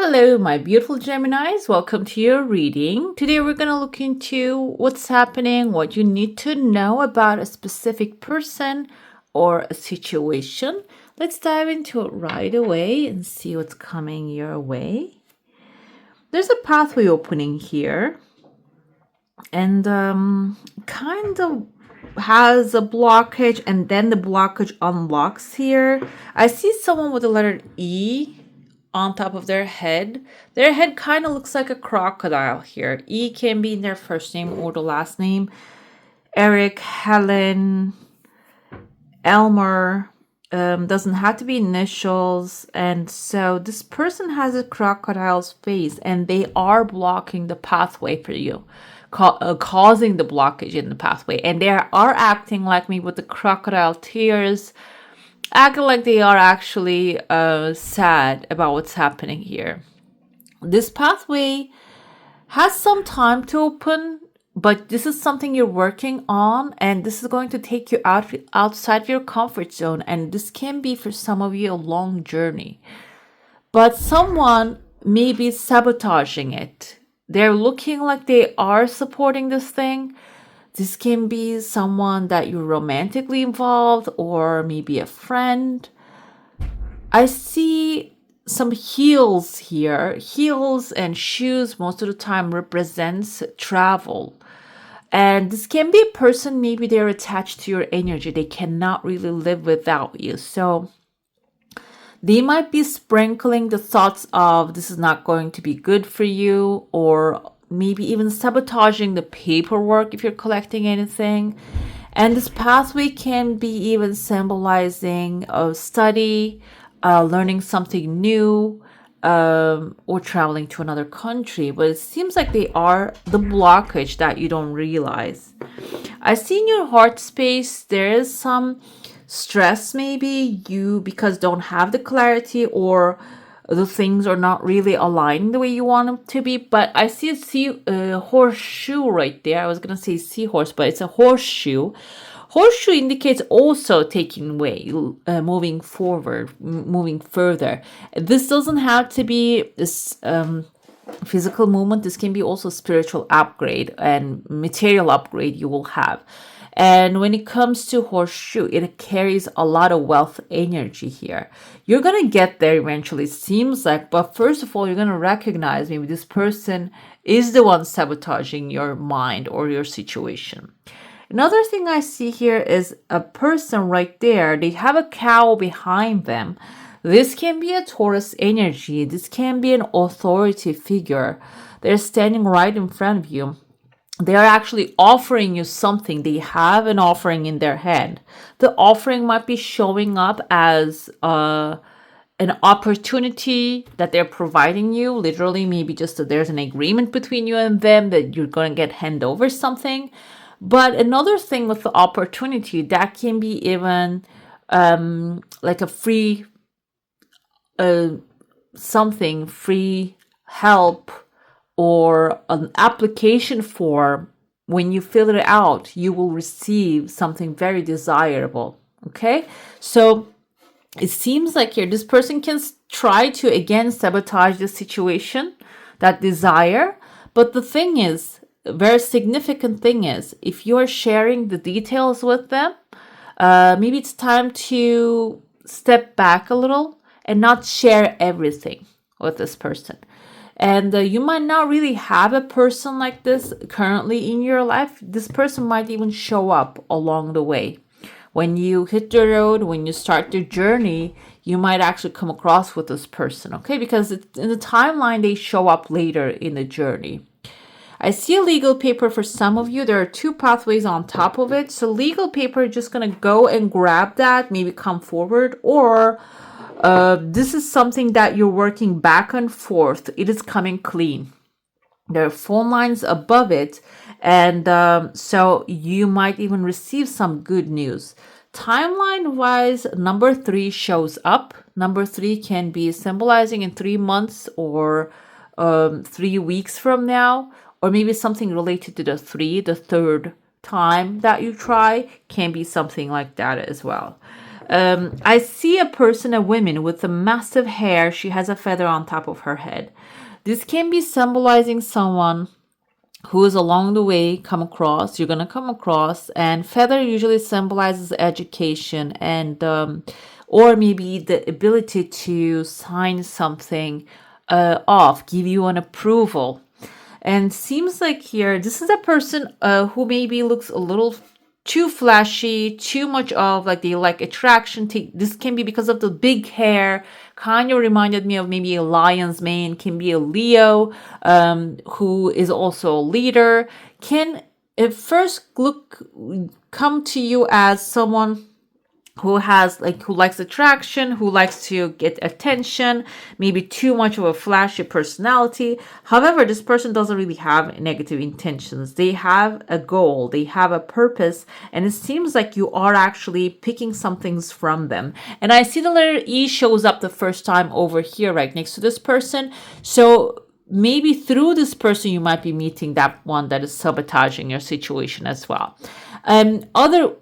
Hello, my beautiful Geminis. Welcome to your reading. Today we're going to look into what's happening, what you need to know about a specific person or a situation. Let's dive into it right away and see what's coming your way. There's a pathway opening here, and kind of has a blockage, and then the blockage unlocks here. I see someone with the letter E on top of their head. Their head kind of looks like a crocodile here. E can be in their first name or the last name. Eric, Helen, Elmer, doesn't have to be initials. And so this person has a crocodile's face and they are blocking the pathway for you, causing the blockage in the pathway. And they are acting like me with the crocodile tears, acting like they are actually sad about what's happening here. This pathway has some time to open, but this is something you're working on, and this is going to take you outside your comfort zone, and this can be for some of you a long journey. But someone may be sabotaging it. They're looking like they are supporting this thing. This can be someone that you're romantically involved or maybe a friend. I see some heels here. Heels and shoes most of the time represents travel. And this can be a person, maybe they're attached to your energy. They cannot really live without you. So they might be sprinkling the thoughts of this is not going to be good for you, or maybe even sabotaging the paperwork if you're collecting anything. And this pathway can be even symbolizing a study, learning something new, or traveling to another country. But it seems like they are the blockage that you don't realize. I see in your heart space there is some stress, maybe you because don't have the clarity, or the things are not really aligning the way you want them to be. But I see a horseshoe right there. I was going to say seahorse, but it's a horseshoe. Horseshoe indicates also taking way, moving forward, moving further. This doesn't have to be this physical movement. This can be also spiritual upgrade and material upgrade you will have. And when it comes to horseshoe, it carries a lot of wealth energy here. You're going to get there eventually, it seems like. But first of all, you're going to recognize maybe this person is the one sabotaging your mind or your situation. Another thing I see here is a person right there. They have a cow behind them. This can be a Taurus energy. This can be an authority figure. They're standing right in front of you. They are actually offering you something. They have an offering in their hand. The offering might be showing up as an opportunity that they're providing you. Literally, maybe just that there's an agreement between you and them that you're going to get hand over something. But another thing with the opportunity, that can be even like a free something, free help, or an application form. When you fill it out, you will receive something very desirable. Okay, so it seems like here this person can try to again sabotage the situation, that desire. But the thing is, a very significant thing is, if you are sharing the details with them, maybe it's time to step back a little and not share everything with this person. And you might not really have a person like this currently in your life. This person might even show up along the way. When you hit the road, when you start the journey, you might actually come across with this person, okay? Because in the timeline, they show up later in the journey. I see a legal paper for some of you. There are two pathways on top of it. So legal paper, just going to go and grab that, maybe come forward, or this is something that you're working back and forth. It is coming clean. There are phone lines above it. And so you might even receive some good news. Timeline wise, number 3 shows up. Number 3 can be symbolizing in 3 months or 3 weeks from now, or maybe something related to the 3, the third time that you try, can be something like that as well. I see a person, a woman with a massive hair. She has a feather on top of her head. This can be symbolizing someone who is along the way you're going to come across, and feather usually symbolizes education and or maybe the ability to sign something off, give you an approval. And seems like here this is a person who maybe looks a little too flashy, too much of like they like attraction. This can be because of the big hair. Kind of reminded me of maybe a lion's mane. Can be a Leo who is also a leader. Can at first come to you as someone who likes attraction, who likes to get attention, maybe too much of a flashy personality. However, this person doesn't really have negative intentions. They have a goal, they have a purpose, and it seems like you are actually picking some things from them. And I see the letter E shows up the first time over here right next to this person. So maybe through this person you might be meeting that one that is sabotaging your situation as well. Another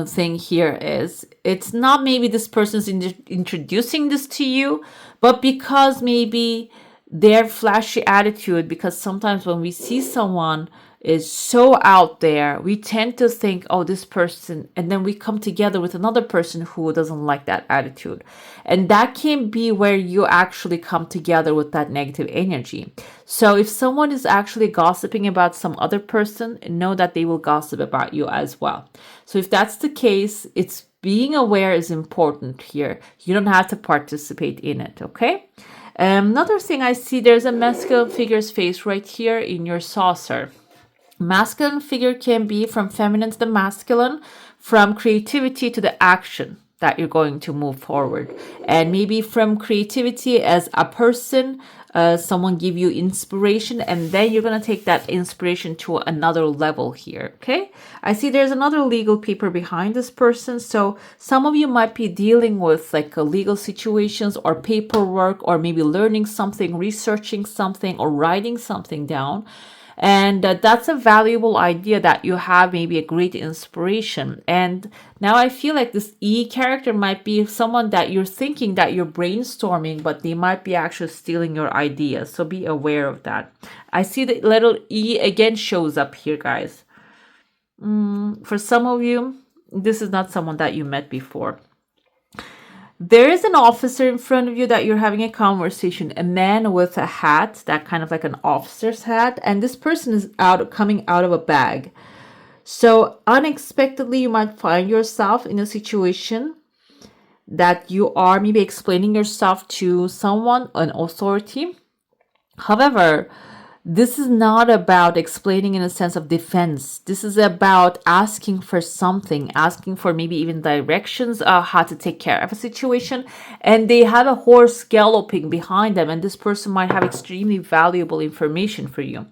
thing here is it's not maybe this person's introducing this to you, but because maybe their flashy attitude, because sometimes when we see someone is so out there, we tend to think, oh, this person, and then we come together with another person who doesn't like that attitude. And that can be where you actually come together with that negative energy. So if someone is actually gossiping about some other person, know that they will gossip about you as well. So if that's the case, it's being aware is important here. You don't have to participate in it, okay? Another thing I see, there's a masculine figure's face right here in your saucer. Masculine figure can be from feminine to the masculine, from creativity to the action that you're going to move forward. And maybe from creativity as a person, someone give you inspiration, and then you're going to take that inspiration to another level here, okay? I see there's another legal paper behind this person. So some of you might be dealing with like legal situations or paperwork, or maybe learning something, researching something, or writing something down. And that's a valuable idea that you have, maybe a great inspiration. And now I feel like this E character might be someone that you're thinking that you're brainstorming, but they might be actually stealing your ideas. So be aware of that. I see the little E again shows up here, guys. For some of you, this is not someone that you met before. There is an officer in front of you that you're having a conversation, a man with a hat, that kind of like an officer's hat, and this person is coming out of a bag. So unexpectedly, you might find yourself in a situation that you are maybe explaining yourself to someone, an authority. However, this is not about explaining in a sense of defense. This is about asking for something, asking for maybe even directions how to take care of a situation. And they have a horse galloping behind them, and this person might have extremely valuable information for you.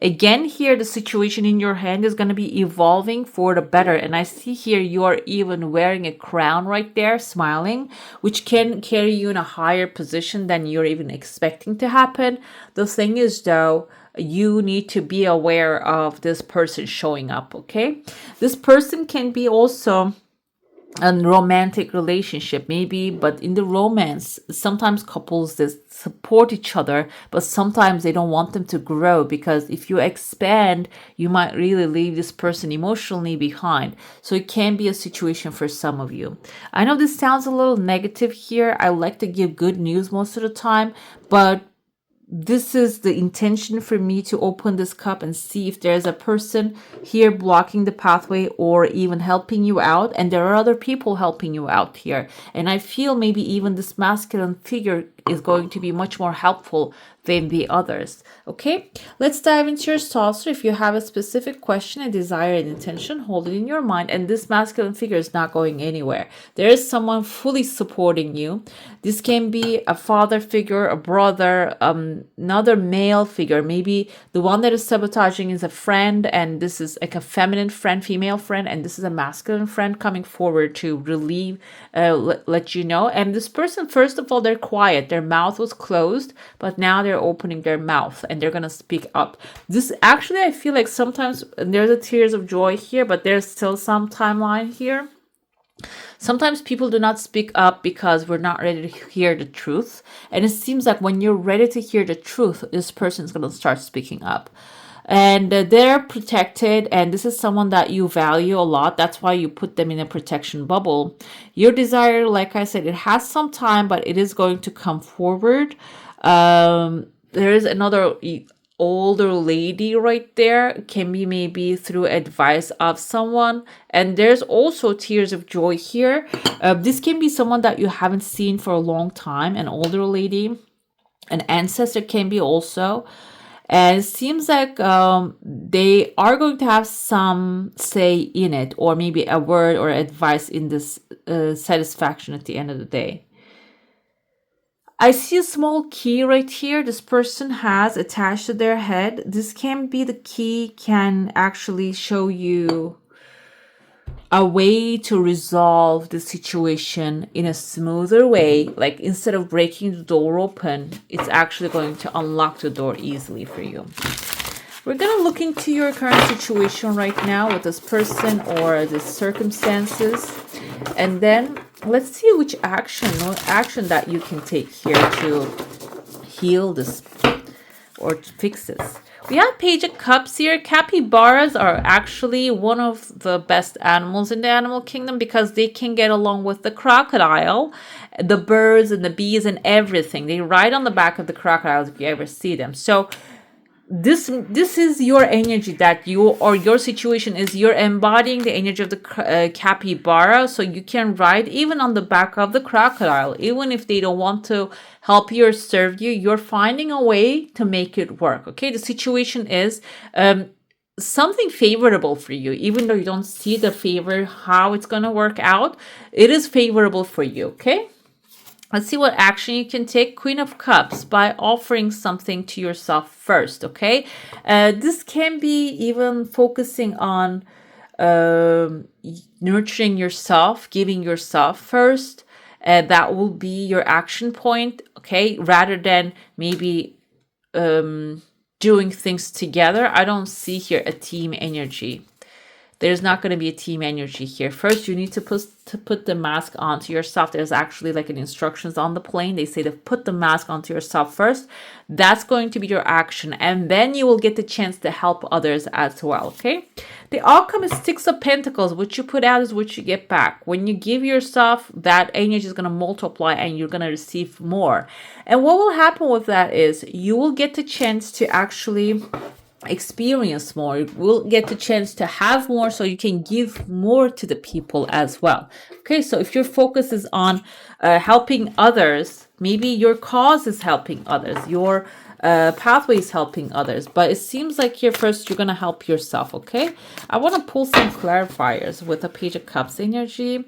Again, here, the situation in your hand is going to be evolving for the better. And I see here you are even wearing a crown right there, smiling, which can carry you in a higher position than you're even expecting to happen. The thing is, though, you need to be aware of this person showing up, okay? This person can be also a romantic relationship maybe, but in the romance sometimes couples they support each other, but sometimes they don't want them to grow, because if you expand you might really leave this person emotionally behind. So it can be a situation for some of you. I know this sounds a little negative here. I like to give good news most of the time, but this is the intention for me to open this cup and see if there's a person here blocking the pathway or even helping you out. And there are other people helping you out here. And I feel maybe even this masculine figure is going to be much more helpful than the others. Okay, let's dive into your saucer. If you have a specific question, a desire, an intention, hold it in your mind. And this masculine figure is not going anywhere. There is someone fully supporting you. This can be a father figure, a brother, another male figure. Maybe the one that is sabotaging is a friend, and this is like a feminine friend, female friend, and this is a masculine friend coming forward to relieve, let you know. And this person, first of all, they're quiet. Their mouth was closed, but now they're opening their mouth and they're gonna speak up. This actually, I feel like sometimes there's a tears of joy here, but there's still some timeline here. Sometimes people do not speak up because we're not ready to hear the truth. And it seems like when you're ready to hear the truth, this person is going to start speaking up. And they're protected, and this is someone that you value a lot. That's why you put them in a protection bubble. Your desire, like I said, it has some time, but it is going to come forward. There is another older lady right there, can be maybe through advice of someone, and there's also tears of joy here. This can be someone that you haven't seen for a long time, an older lady, an ancestor can be also. And it seems like they are going to have some say in it, or maybe a word or advice in this satisfaction at the end of the day. I see a small key right here. This person has attached to their head. This can be the key, can actually show you a way to resolve the situation in a smoother way. Like instead of breaking the door open, it's actually going to unlock the door easily for you. We're going to look into your current situation right now with this person or the circumstances. And then let's see which action that you can take here to heal this or to fix this. We have Page of Cups here. Capybaras are actually one of the best animals in the animal kingdom because they can get along with the crocodile, the birds and the bees and everything. They ride on the back of the crocodiles if you ever see them. So this is your energy, that you, or your situation is you're embodying the energy of the capybara, so you can ride even on the back of the crocodile. Even if they don't want to help you or serve you, you're finding a way to make it work. Okay, the situation is something favorable for you, even though you don't see the favor, how it's going to work out, it is favorable for you. Okay, let's see what action you can take. Queen of Cups, by offering something to yourself first, okay? This can be even focusing on nurturing yourself, giving yourself first. That will be your action point, okay? Rather than maybe doing things together. I don't see here a team energy. There's not going to be a team energy here. First, you need to put the mask onto yourself. There's actually like an instructions on the plane. They say to put the mask onto yourself first. That's going to be your action. And then you will get the chance to help others as well, okay? The outcome is Six of Pentacles. What you put out is what you get back. When you give yourself, that energy is going to multiply and you're going to receive more. And what will happen with that is you will get the chance to actually experience more. You will get the chance to have more, so you can give more to the people as well. Okay, so if your focus is on helping others, maybe your cause is helping others, your pathway is helping others, but it seems like here first you're going to help yourself. Okay, I want to pull some clarifiers with a Page of Cups energy.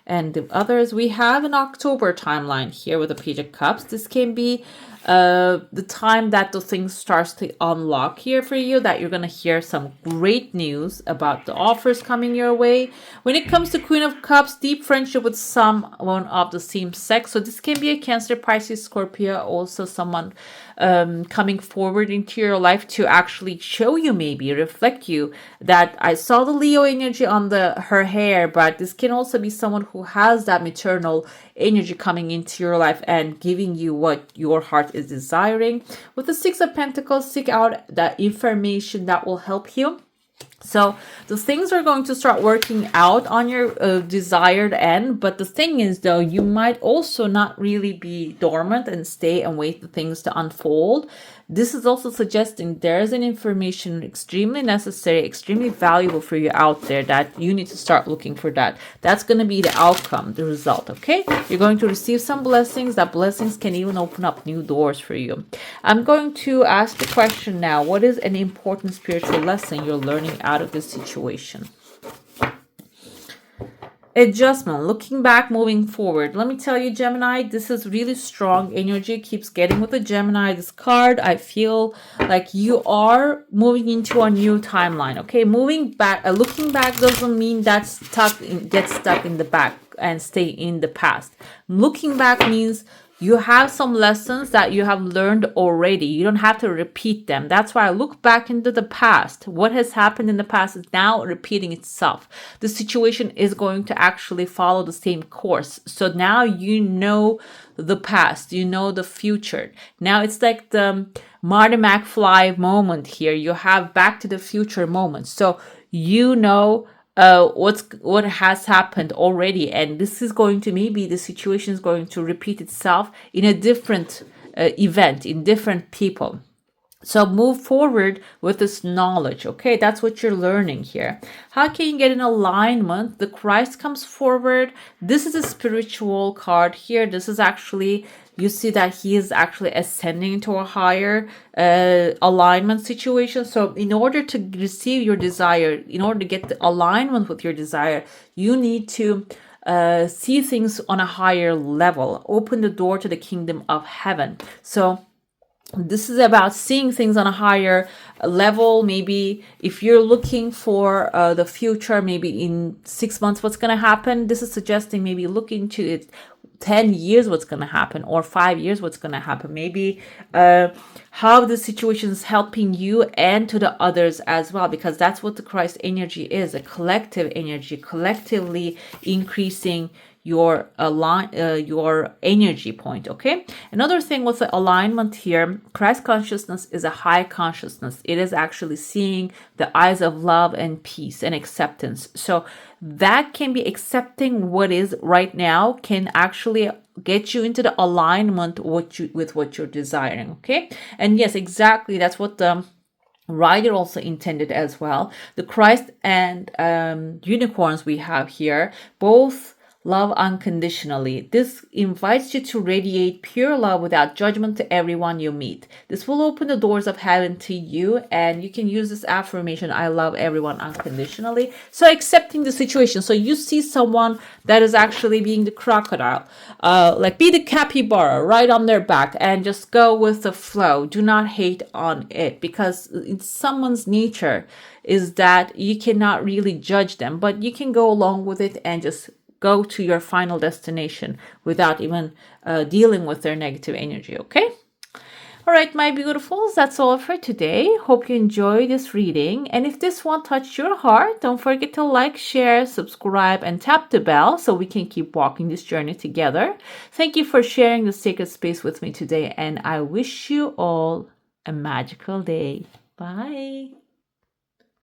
And the others, we have an October timeline here with a Page of Cups. This can be the time that the thing starts to unlock here for you, that you're going to hear some great news about the offers coming your way. When it comes to Queen of Cups, deep friendship with someone of the same sex. So this can be a Cancer, Pisces, Scorpio, also someone coming forward into your life to actually show you, maybe reflect you. That I saw the Leo energy on her hair, but this can also be someone who has that maternal energy coming into your life and giving you what your heart is desiring. With the Six of Pentacles, seek out that information that will help you. So the things are going to start working out on your desired end. But the thing is, though, you might also not really be dormant and stay and wait for things to unfold. This is also suggesting there's an information extremely necessary, extremely valuable for you out there, that you need to start looking for that. That's going to be the outcome, the result, okay? You're going to receive some blessings. That blessings can even open up new doors for you. I'm going to ask the question now. What is an important spiritual lesson you're learning out of this situation? Adjustment, looking back, moving forward. Let me tell you, Gemini, this is really strong energy. Keeps getting with the Gemini, this card. I feel like you are moving into a new timeline. Okay, moving back, looking back doesn't mean that get stuck in the back and stay in the past. Looking back means you have some lessons that you have learned already. You don't have to repeat them. That's why I look back into the past. What has happened in the past is now repeating itself. The situation is going to actually follow the same course. So now you know the past, you know the future. Now it's like the Marty McFly moment here. You have Back to the Future moment. So you know what has happened already, and this is going to, maybe the situation is going to repeat itself in a different event, in different people. So move forward with this knowledge. Okay, that's what you're learning here. How can you get in alignment? The Christ comes forward. This is a spiritual card here. This is actually, you see that he is actually ascending into a higher alignment situation. So in order to receive your desire, in order to get the alignment with your desire, you need to see things on a higher level. Open the door to the kingdom of heaven. So this is about seeing things on a higher level. Maybe if you're looking for the future, maybe in 6 months, what's going to happen? This is suggesting maybe look into it 10 years, what's going to happen, or 5 years, what's going to happen. Maybe how the situation is helping you and to the others as well, because that's what the Christ energy is, a collective energy, collectively increasing your your energy point. Okay, another thing with the alignment here, Christ consciousness is a high consciousness. It is actually seeing the eyes of love and peace and acceptance. So that can be accepting what is right now, can actually get you into the alignment with what you're desiring. Okay, and yes, exactly, that's what the writer also intended as well. The Christ and unicorns we have here, both love unconditionally. This invites you to radiate pure love without judgment to everyone you meet. This will open the doors of heaven to you, and you can use this affirmation, I love everyone unconditionally. So accepting the situation. So you see someone that is actually being the crocodile, like be the capybara right on their back and just go with the flow. Do not hate on it, because it's someone's nature is that you cannot really judge them, but you can go along with it and just go to your final destination without even dealing with their negative energy. Okay, all right, my beautifuls, that's all for today. Hope you enjoyed this reading, and if this one touched your heart, don't forget to like, share, subscribe, and tap the bell so we can keep walking this journey together. Thank you for sharing the sacred space with me today, and I wish you all a magical day. Bye.